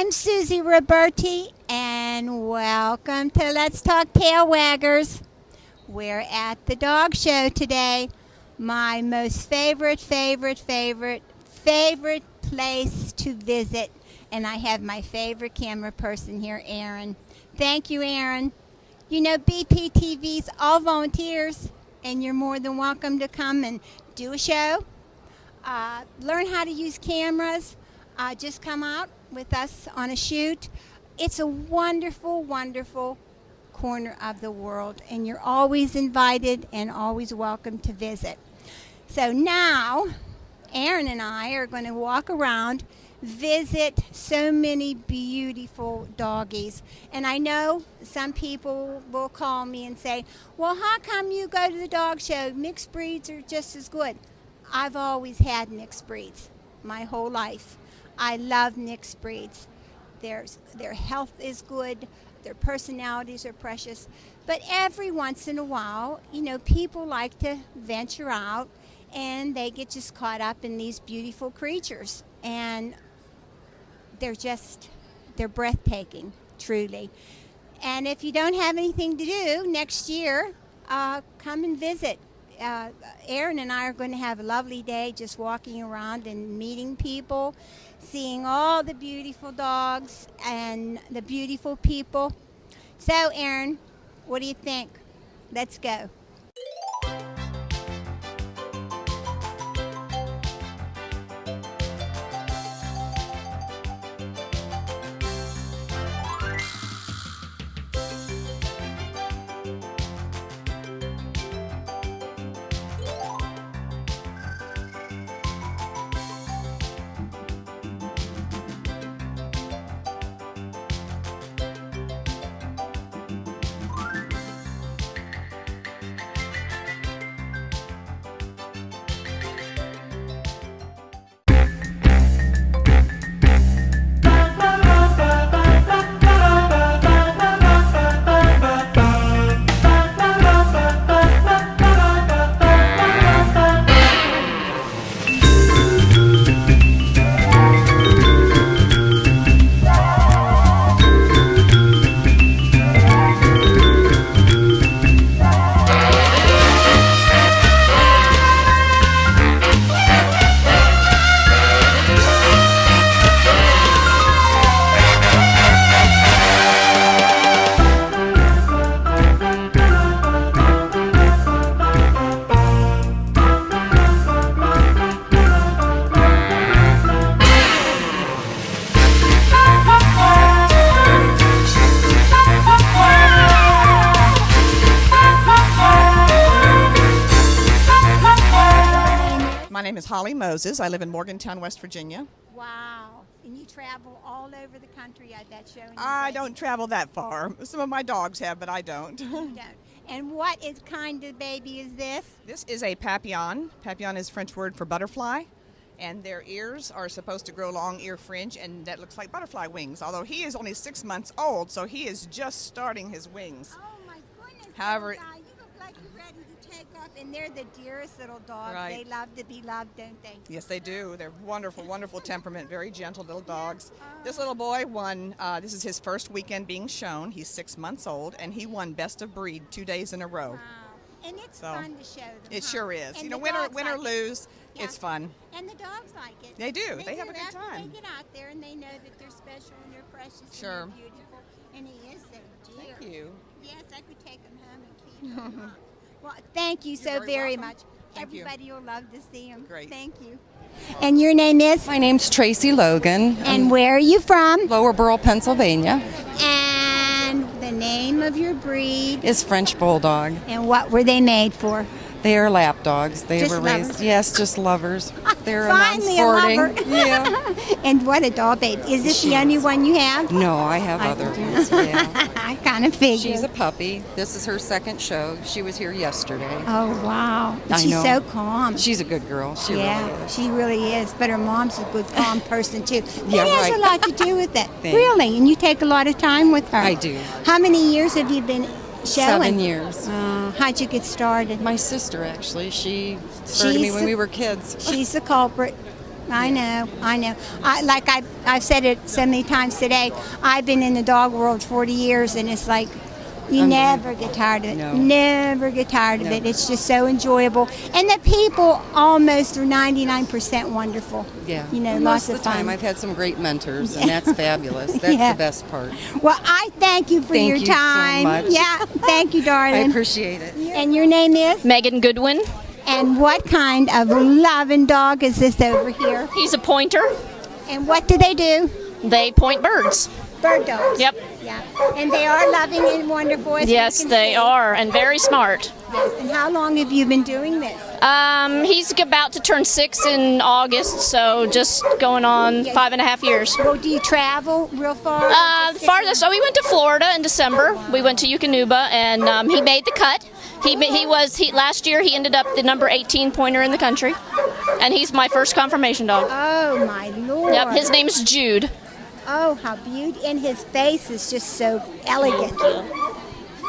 I'm Susie Roberti, and welcome to Let's Talk Tail Waggers. We're at the dog show today. My most favorite place to visit. And I have my favorite camera person here, Aaron. Thank you, Aaron. You know, BPTV's all volunteers, and you're more than welcome to come and do a show. Learn how to use cameras. Just come out with us on a shoot. It's a wonderful, wonderful corner of the world, and you're always invited and always welcome to visit. So now, Aaron and I are going to walk around, visit so many beautiful doggies. And I know some people will call me and say, well, how come you go to the dog show? Mixed breeds are just as good. I've always had mixed breeds my whole life. I love mixed breeds. Their health is good. Their personalities are precious. But every once in a while, you know, people like to venture out and they get just caught up in these beautiful creatures. And they're breathtaking, truly. And if you don't have anything to do next year, come and visit. Aaron and I are going to have a lovely day just walking around and meeting people, seeing all the beautiful dogs and the beautiful people. So, Aaron, what do you think? Let's go. My name is Holly Moses. I live in Morgantown, West Virginia. Wow. And you travel all over the country, I bet, showing I don't travel that far. Some of my dogs have, but I don't. You don't. And what kind of baby is this? This is a Papillon. Papillon is French word for butterfly. And their ears are supposed to grow long ear fringe, and that looks like butterfly wings. Although he is only 6 months old, so he is just starting his wings. Oh, my goodness. However, you look like you're ready to take off. And they're the dearest little dogs. Right. They love to be loved, don't they? Yes, they do. They're wonderful, wonderful temperament, very gentle little dogs. This little boy won, this is his first weekend being shown. He's 6 months old, and he won Best of Breed 2 days in a row. Wow. And it's fun to show them. It huh? sure is. And You know, the win or dogs like lose, Yeah. it's fun. And the dogs like it. They do. They have a good after time. They get out there and they know that they're special and they're precious Sure. and they're beautiful. And he is so dear. Thank you. Yes, I could take him home and keep him. Well, thank you You're so very much. welcome. Thank you. Everybody will love to see him. Great. Thank you. And your name is? My name's Tracy Logan. And where are you from? Lower Borough, Pennsylvania. And the name of your breed? Is French Bulldog. And what were they made for? They are lap dogs. They Just were raised, lovers? yes, just lovers. They're Finally a non-sporting. lover. Yeah. And what a doll babe. Is this the only one you have? No, I have others. Yeah. I kind of figured. She's a puppy. This is her second show. She was here yesterday. Oh, wow. I She's know. so calm. She's a good girl. She yeah, really is. she really is. But her mom's a good, calm person, too. Yeah, That has right. a lot to do with it. Thanks. Really? And you take a lot of time with her? I do. How many years have you been showing? 7 years. How'd you get started? My sister, actually, she started me when She's- we were kids. She's the culprit. I know. I've said it so many times today. I've been in the dog world 40 years, and it's like you never get tired of it. No. Never get tired of it. It's just so enjoyable, and the people almost are 99% wonderful. Yeah. You know, Well, lots most of of the time, fun. I've had some great mentors, and that's fabulous. That's Yeah. the best part. Well, I thank you for Thank your you so time. much. Yeah, thank you, I darling. appreciate it. And your name is? Megan Goodwin. And what kind of loving dog is this over here? He's a pointer. And what do they do? They point birds. Bird dogs. Yep. Yeah. And they are loving and wonderful. As Yes, we can they see. are, and very smart. Yes. And how long have you been doing this? He's about to turn 6 in August, so just going on 5.5 years. Well, do you travel real far? The farthest, we went to Florida in December. We went to Eukanuba, and he made the cut. Last year he ended up the number 18 pointer in the country, and he's my first confirmation dog. Oh my Lord. Yep, his name is Jude. Oh, how beautiful! And his face is just so elegant.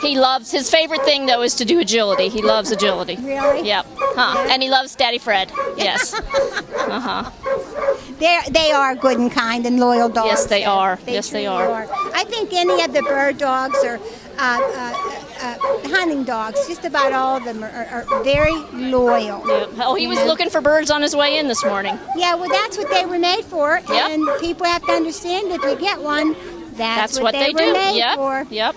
He loves, his favorite thing though is to do agility. He loves agility. Really? Yep. Huh. And he loves Daddy Fred. Yes. They are good and kind and loyal dogs. Yes, they are. Yes, truly they are. I think any of the bird dogs or hunting dogs, just about all of them are very loyal. Yep. Oh, he was looking for birds on his way in this morning. Yeah, well, that's what they were made for. Yep. And people have to understand if you get one, that's what they do. were made Yep. for. Yep.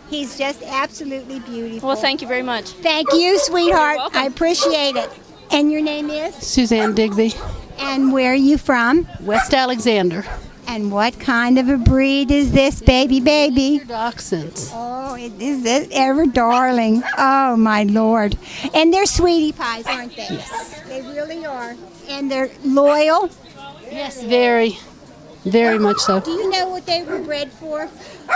He's just absolutely beautiful. Well, thank you very much. Thank you, sweetheart. welcome. I appreciate it. And your name is? Suzanne Digby, And where are you from? West Alexander. And what kind of a breed is this, baby? Dachshunds. Oh, is it ever darling? Oh, my Lord. And they're sweetie pies, aren't they? Yes. They really are. And they're loyal. Yes, very, very much so. Do you know what they were bred for?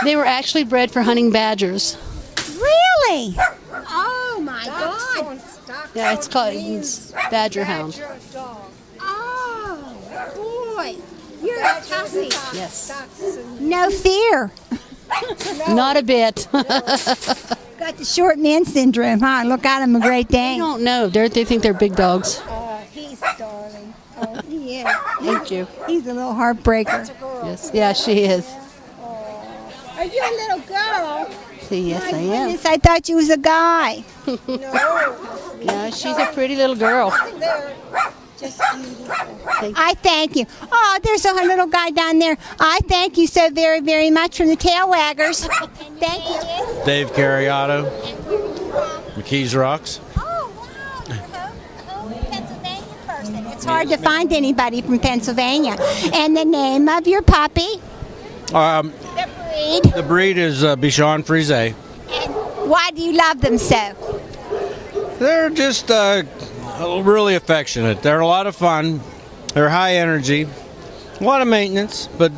They were actually bred for hunting badgers. Really? Oh, my God. Yeah, it's called badger hound. Oh, boy. You're a toughie. Yes. No fear. Not a bit. Got the short man syndrome, huh? Look at him, a Great I Dane. don't know. They think they're big dogs. He's darling. Oh, he is. Thank you. He's a little heartbreaker. Yes. Yeah, she is. Are you a little girl? See, yes, My I am. goodness, I thought you was a guy. Yeah, she's a pretty little girl. I thank you. Oh, there's a little guy down there. I thank you so very, very much from the Tail Waggers. Thank you. Dave Carriato, McKees Rocks. Oh, wow. You're a home Pennsylvania person. It's hard to find anybody from Pennsylvania. And the name of your puppy? The breed. The breed is Bichon Frise. And why do you love them so? They're just really affectionate. They're a lot of fun. They're high energy. A lot of maintenance, but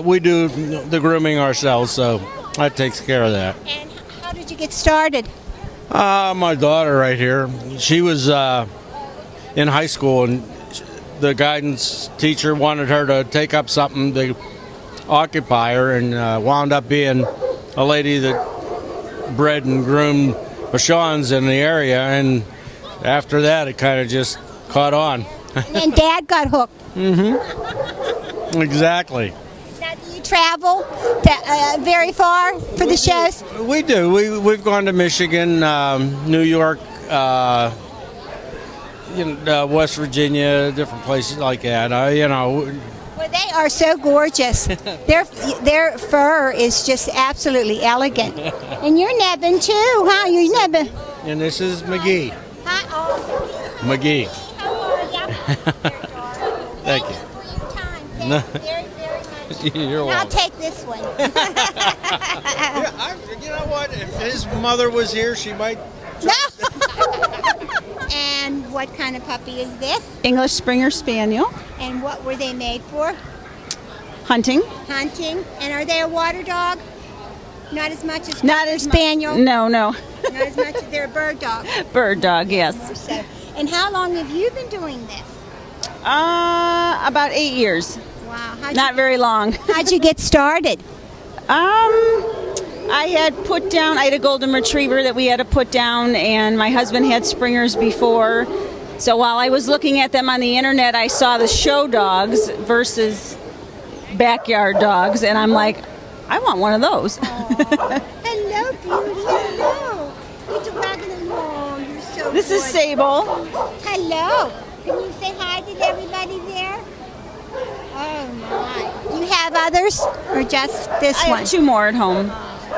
we do the grooming ourselves, so that takes care of that. And how did you get started? My daughter right here, she was in high school, and the guidance teacher wanted her to take up something to occupy her, and wound up being a lady that bred and groomed Bichons in the area, and after that it kind of just caught on. And then Dad got hooked. Exactly. Now, do you travel to, very far for the shows? We do. We've gone to Michigan, New York, West Virginia, different places like that. Well, they are so gorgeous. Their fur is just absolutely elegant. And you're Nevin too, huh? You're Nevin. And this is McGee. Hi, oh, McGee. how are you? Thank you. For your time. Thank you very, very much. You're And I'll welcome. take this one. You know what? If his mother was here, she might. And what kind of puppy is this? English Springer Spaniel, And what were they made for? hunting. Hunting. And are they a water dog? Not as much as Not as spaniel. No, Not as much as they're a bird dog. bird dog. Yes. So, and how long have you been doing this? About 8 years. Wow. Not very long. How'd you get started? I had a golden retriever that we had to put down, and my husband had Springers before, So while I was looking at them on the internet, I saw the show dogs versus backyard dogs, and I'm like, I want one of those. Hello, beauty. Hello. It's a wagon and roll. You're so This is good. Sable. Hello. Can you say hi to everybody there? Oh, my. Do you have others or just this I one? have 2 more at home.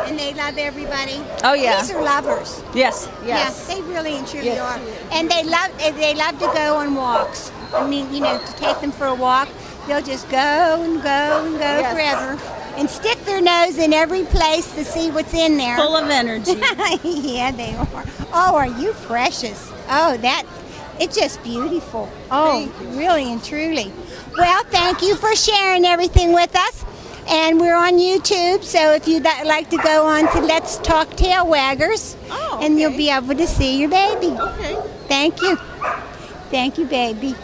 And they love everybody? Oh, yeah. These are lovers. Yes, yes. Yes, they really and truly Yes. are. And they love to go on walks. I mean, to take them for a walk, they'll just go and go and go Yes. forever. And stick their nose in every place to see what's in there. Full of energy. Yeah, they are. Oh, are you precious? Oh, it's just beautiful. Oh, really and truly. Well, thank you for sharing everything with us. And we're on YouTube, so if you'd like to go on to Let's Talk Tail Waggers, and you'll be able to see your baby. Okay. Thank you. Thank you, baby.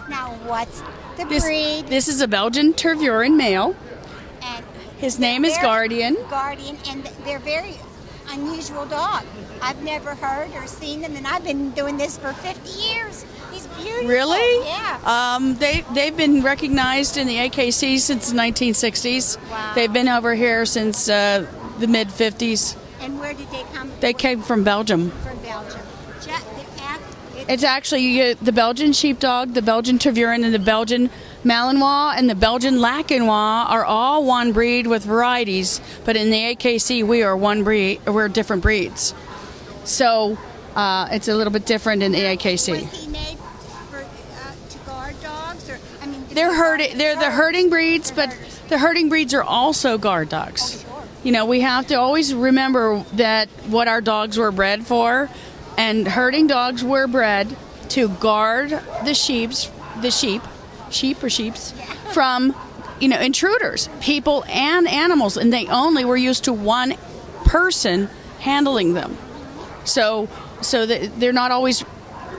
Now, what's the breed? This is a Belgian Tervuren male. And His name is they're Guardian. Guardian, and they're very unusual dog. I've never heard or seen them, and I've been doing this for 50 years. He's beautiful. Really? Yeah. They've been recognized in the AKC since the 1960s. Wow. They've been over here since the mid 50s. And where did they come They came from Belgium. from? Belgium. It's actually the Belgian Sheepdog, the Belgian Tervuren, and the Belgian Malinois and the Belgian Lacanois are all one breed with varieties. But in the AKC, we are one breed. We're different breeds. So it's a little bit different in the AKC. Was he made for to guard dogs, or I mean? They're the herding breeds, but the herding breeds are also guard dogs. You know, we have to always remember that what our dogs were bred for, and herding dogs were bred to guard the sheep, from, intruders, people and animals, and they only were used to one person handling them. So that they're not always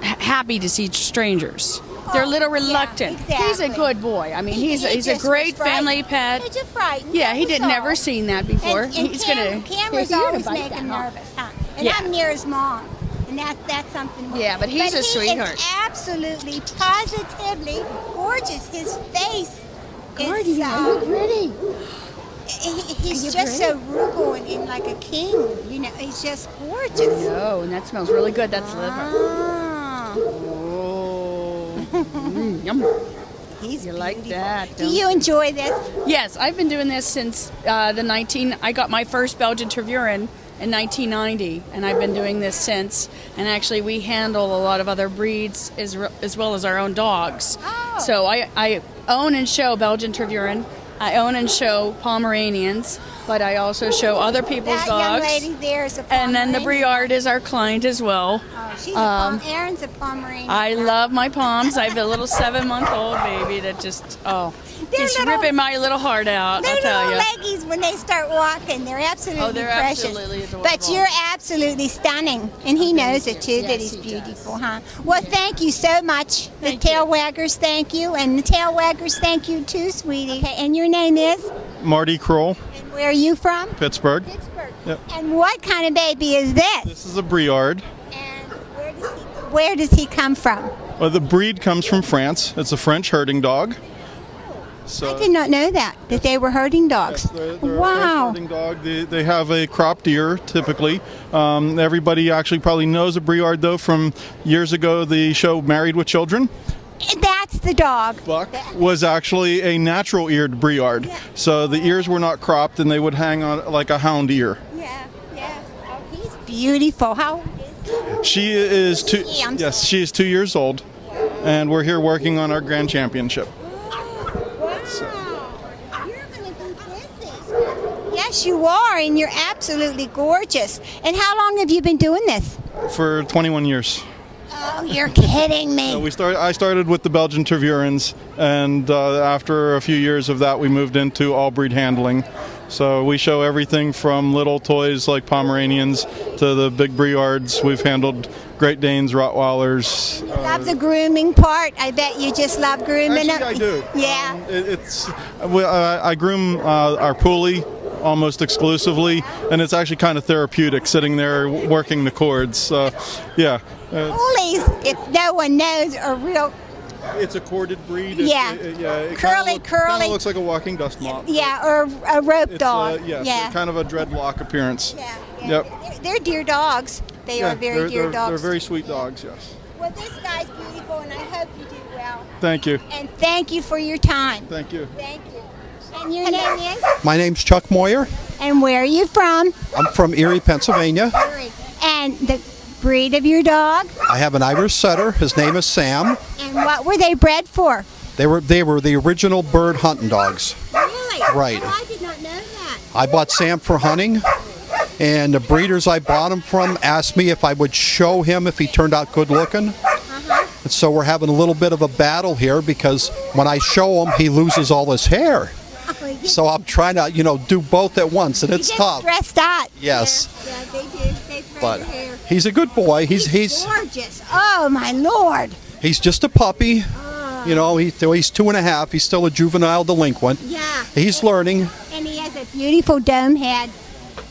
happy to see strangers. They're a little reluctant. Yeah, exactly. He's a good boy. I mean, he's a just great was family frightened. pet. He's just frightened. Yeah, he That was did never all. seen that before. And He's cameras You're gonna always bite make that, him huh? nervous, huh? And Yeah. I'm near his mom, and that's something. Yeah, but he's a sweetheart. He is absolutely, positively gorgeous. His face Guardian, is are you pretty? He's just so regal and like a king. You know, he's just gorgeous. Oh, and that smells really good. That's liver. Ah, Oh. Yum. he's You like beautiful. that, Do don't you enjoy this? Yes, I've been doing this since I got my first Belgian Tervuren in 1990, and I've been doing this since. And actually, we handle a lot of other breeds as well as our own dogs. Oh. So I own and show Belgian Tervuren. I own and show Pomeranians, but I also show other people's That young dogs. lady there is a And then the Pomeranian. Briard is our client as well. Oh, she's Aaron's a Pomeranian. I love my Poms. I have a little 7-month-old baby that just, They're he's little- ripping my little heart out, They're I'll tell little you. leggies when they start walking. They're absolutely Oh, they're precious. absolutely adorable. But you're absolutely stunning, and he knows it too. Yes, that he's he beautiful, huh? Well, thank you so much. Thank the tail waggers, thank you, and the tail waggers, thank you too, sweetie. Okay, and your name is? Marty Kroll, And where are you from? Pittsburgh. Pittsburgh. Yep. And what kind of baby is this? This is a Briard. And where does he come from? Well, the breed comes from France. It's a French herding dog. So I did not know that they were herding dogs. they're a French Wow. herding dog. They have a cropped ear typically. Everybody actually probably knows a Briard though from years ago. The show Married with Children. That's the dog. Buck was actually a natural eared Briard. So the ears were not cropped and they would hang on like a hound ear. Yeah, yeah. Oh, he's beautiful. How old is he? She is two. She, I'm Yes, she is 2 years old, and we're here working on our grand championship. Wow. You're going to be busy. Yes, you are, and you're absolutely gorgeous. And how long have you been doing this? For 21 years. Oh, you're kidding me. I started with the Belgian Tervurens, and after a few years of that, we moved into all breed handling. So we show everything from little toys like Pomeranians to the big Briards. We've handled Great Danes, Rottweilers. Love the grooming part. I bet you just love grooming Actually, them. I do. Yeah. I groom our Poolie almost exclusively, and it's actually kind of therapeutic sitting there working the cords. So, yeah. Woolies, if no one knows, are real. It's a corded breed. Yeah. It Curly. Kind of looks like a walking dust mop. Yeah, or a rope It's, dog. yes, yeah. kind of a dreadlock appearance. Yeah, yeah. Yep. They're dear dogs. They are very dear dogs. They're very sweet dogs, yes. Well, this guy's beautiful, and I hope you do well. Thank you. And thank you for your time. Thank you. Thank you. And your name is? My name's Chuck Moyer. And where are you from? I'm from Erie, Pennsylvania. And the breed of your dog? I have an Irish setter. His name is Sam. And what were they bred for? They were the original bird hunting dogs. Really? Right. Oh, I did not know that. I bought Sam for hunting, and the breeders I bought him from asked me if I would show him if he turned out good looking. And so we're having a little bit of a battle here because when I show him, he loses all his hair. So I'm trying to, do both at once, and it's He gets tough. stressed out. Yes. Yeah, they do. They thread But their hair. he's a good boy. He's Gorgeous. Oh, my Lord. He's just a puppy. He's 2.5. He's still a juvenile delinquent. Yeah. He's learning. And he has a beautiful dome head.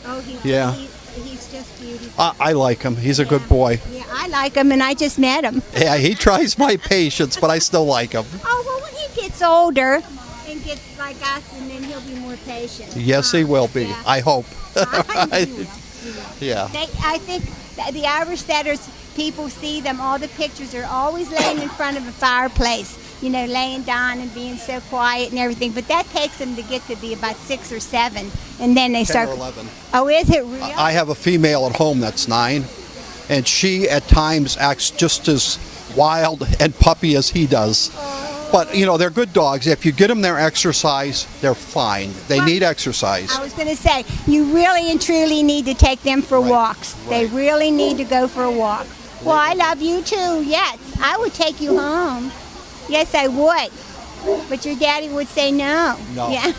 Oh, Yeah. He's just beautiful. I like him. He's a good boy. Yeah, I like him, and I just met him. Yeah, he tries my patience, but I still like him. Oh, well, when he gets older and gets like us, and then he'll be more patient. Yes, he will be. Yeah. I hope. He will. Yeah. I think that the Irish setters, people see them, all the pictures are always laying in front of a fireplace, laying down and being so quiet and everything. But that takes them to get to be about 6 or 7, and then they 10 start. or 11. Oh, is it real? I have a female at home that's 9, and she at times acts just as wild and puppy as he does. But, they're good dogs. If you get them their exercise, they're fine. They need exercise. I was going to say, you really and truly need to take them for walks. They really need to go for a walk. Well, I love you too. Yes, I would take you home. Yes, I would. But your daddy would say no. No, Yeah.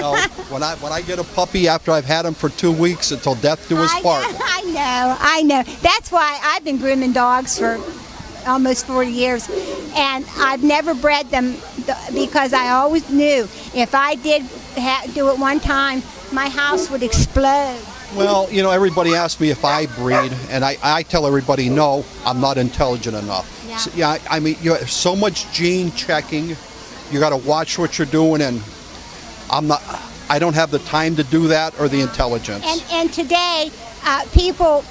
no. When I get a puppy after I've had him for 2 weeks until death do us part. I know. That's why I've been grooming dogs for almost 40 years, and I've never bred them because I always knew if I did do it one time, my house would explode. Well, everybody asks me if I breed, and I tell everybody, no, I'm not intelligent enough. Yeah. So, I mean, you have so much gene checking. You got to watch what you're doing, and I'm not. I don't have the time to do that or the intelligence. And today, people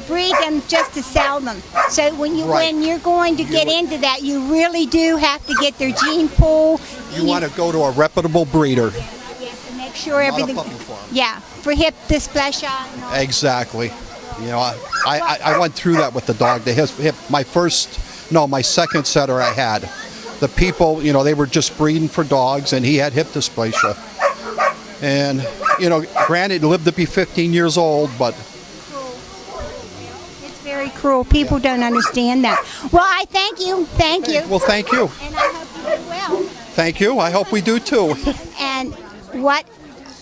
breed them just to sell them. So when you're going to get into that, you really do have to get their gene pool. You want to go to a reputable breeder. Yes, to make sure everything. Not a puppy farm. Yeah, for hip dysplasia. And all. Exactly. You know, I went through that with the dog. My second setter I had. The people, you know, they were just breeding for dogs, and he had hip dysplasia. And, you know, granted, he lived to be 15 years old, but It's very cruel. People don't understand that. Well, I thank you. Thank you. well, thank you. And I hope you do well. Thank you. I hope we do too. And what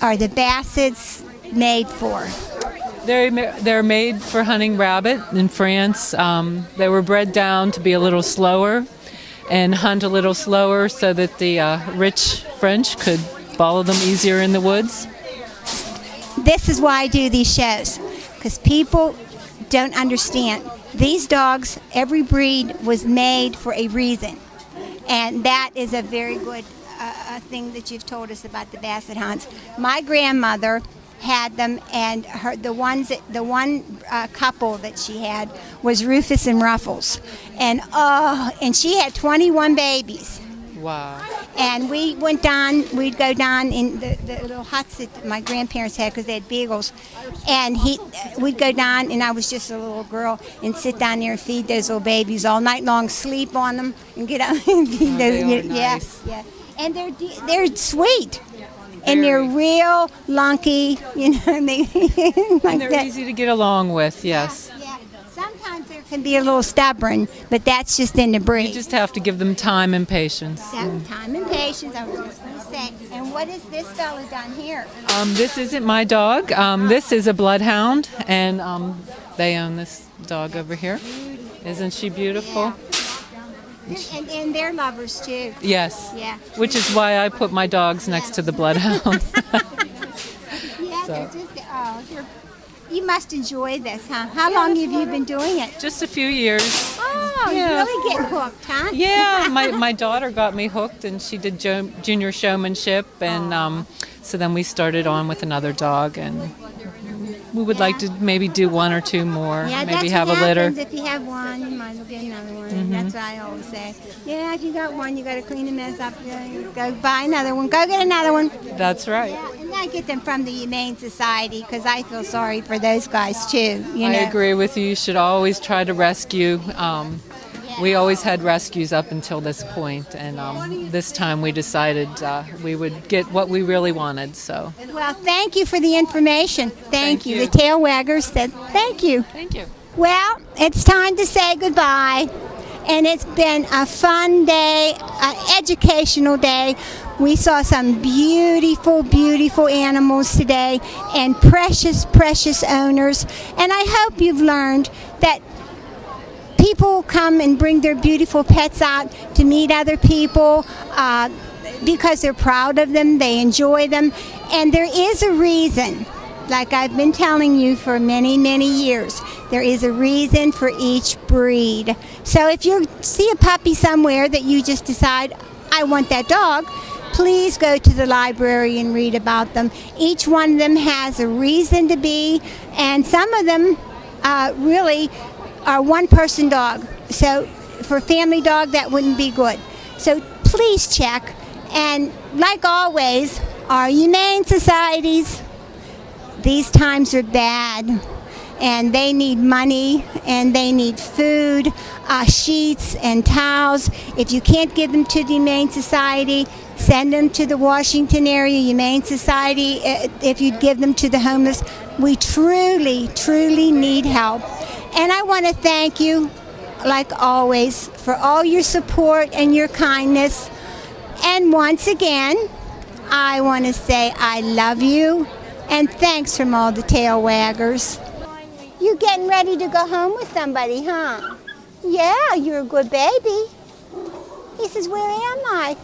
are the Bassets made for? They're made for hunting rabbit in France. They were bred down to be a little slower and hunt a little slower so that the rich French could follow them easier in the woods. This is why I do these shows, because people don't understand. These dogs, every breed was made for a reason. And that is a very good thing that you've told us about the Basset hunts. My grandmother had them, and the one couple that she had was Rufus and Ruffles, and she had 21 babies. Wow. And we'd go down in the little huts that my grandparents had, because they had beagles, and we'd go down, and I was just a little girl, and sit down there and feed those little babies all night long, sleep on them, and get up and feed those. They are nice. Yeah, and they're sweet. And they're real lunky, you know, and They're easy to get along with, yes. Yeah. Sometimes they can be a little stubborn, but that's just in the breed. You just have to give them time and patience. Time and patience, I was just going to say. And what is this fella done here? This isn't my dog. This is a bloodhound, and they own this dog over here. Isn't she beautiful? Yeah. And they're lovers too. Yes. Yeah. Which is why I put my dogs next to the bloodhound. Yeah, they're just, you must enjoy this, huh? How long have you been doing it? Just a few years. Oh, Yeah. you're really getting hooked, huh? Yeah, my daughter got me hooked, and she did junior showmanship, and so then we started on with another dog, and we would like to maybe do one or two more, Yeah, maybe that's have what a litter. happens. If you have one, you might as well get another one. That's what I always say. Yeah, if you got one, you got to clean the mess up. Go buy another one. Go get another one. That's right. Yeah, and I get them from the Humane Society, because I feel sorry for those guys too. You know? I agree with you. You should always try to rescue. We always had rescues up until this point, and this time we decided we would get what we really wanted. So. Well, thank you for the information. Thank you. you. The tail waggers said thank you. Thank you. Well, it's time to say goodbye. And it's been a fun day, an educational day. We saw some beautiful, beautiful animals today, and precious, precious owners. And I hope you've learned that people come and bring their beautiful pets out to meet other people because they're proud of them, they enjoy them. And there is a reason, like I've been telling you for many, many years, there is a reason for each breed. So if you see a puppy somewhere that you just decide, I want that dog, please go to the library and read about them. Each one of them has a reason to be, and some of them really are one-person dog. So for a family dog, that wouldn't be good. So please check. And like always, our humane societies, these times are bad, and they need money, and they need food, sheets and towels. If you can't give them to the Humane Society, send them to the Washington Area Humane Society. If you'd give them to the homeless, we truly, truly need help. And I want to thank you, like always, for all your support and your kindness. And once again, I want to say I love you, and thanks from all the tail waggers. You getting ready to go home with somebody, huh? Yeah, you're a good baby. He says, where am I?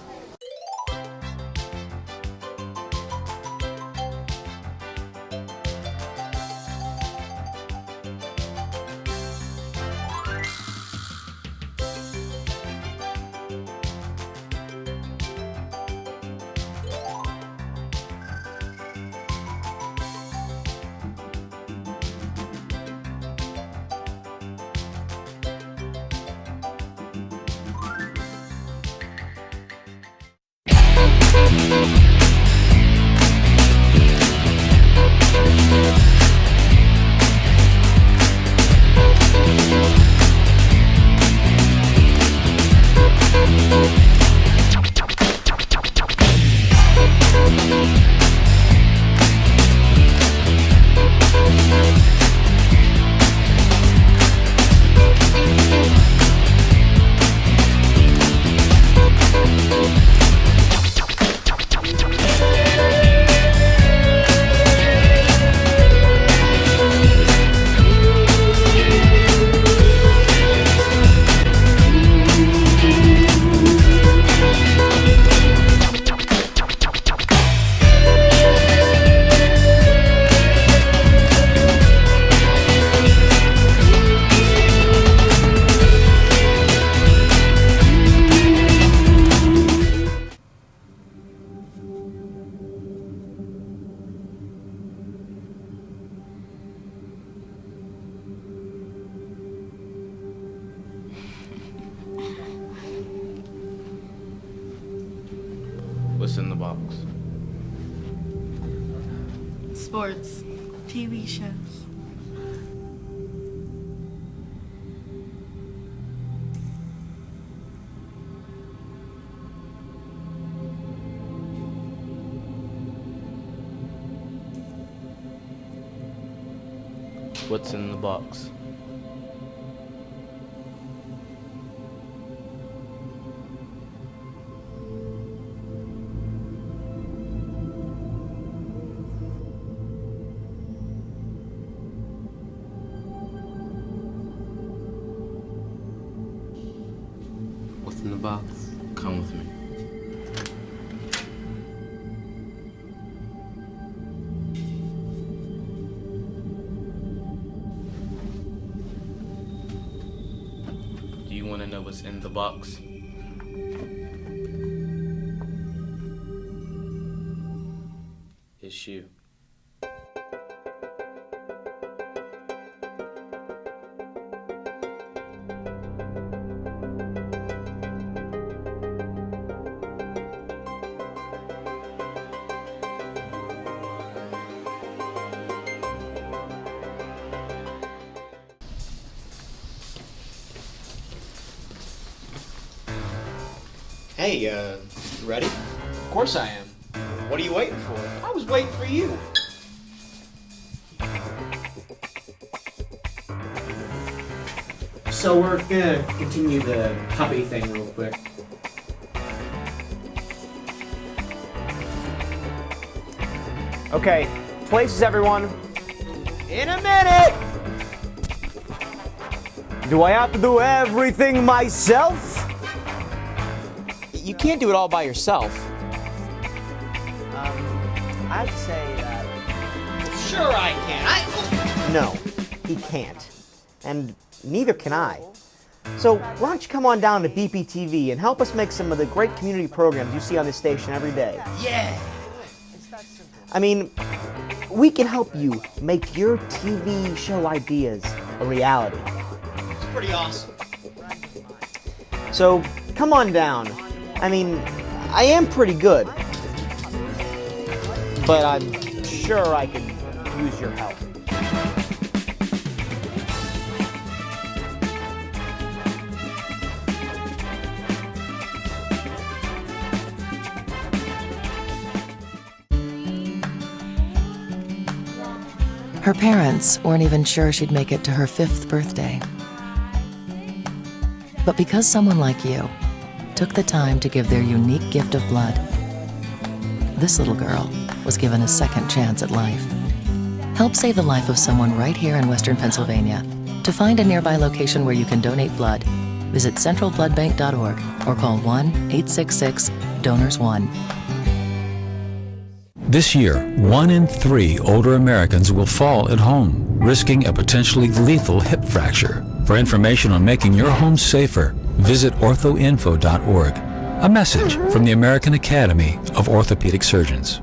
What's in the box? Sports, TV shows. What's in the box? What's in the box? Come with me. Do you want to know what's in the box? It's you. Hey, you ready? Of course I am. What are you waiting for? I was waiting for you. So we're gonna continue the puppy thing real quick. Okay, places everyone. In a minute! Do I have to do everything myself? You can't do it all by yourself. I'd say that... Sure I can. No, he can't. And neither can I. So why don't you come on down to BPTV and help us make some of the great community programs you see on this station every day. Yeah! I mean, we can help you make your TV show ideas a reality. It's pretty awesome. So come on down. I mean, I am pretty good, but I'm sure I could use your help. Her parents weren't even sure she'd make it to her 5th birthday. But because someone like you took the time to give their unique gift of blood, this little girl was given a second chance at life. Help save the life of someone right here in Western Pennsylvania. To find a nearby location where you can donate blood, visit centralbloodbank.org or call 1-866-DONORS1. This year, 1 in 3 older Americans will fall at home, risking a potentially lethal hip fracture. For information on making your home safer, visit orthoinfo.org. A message from the American Academy of Orthopedic Surgeons.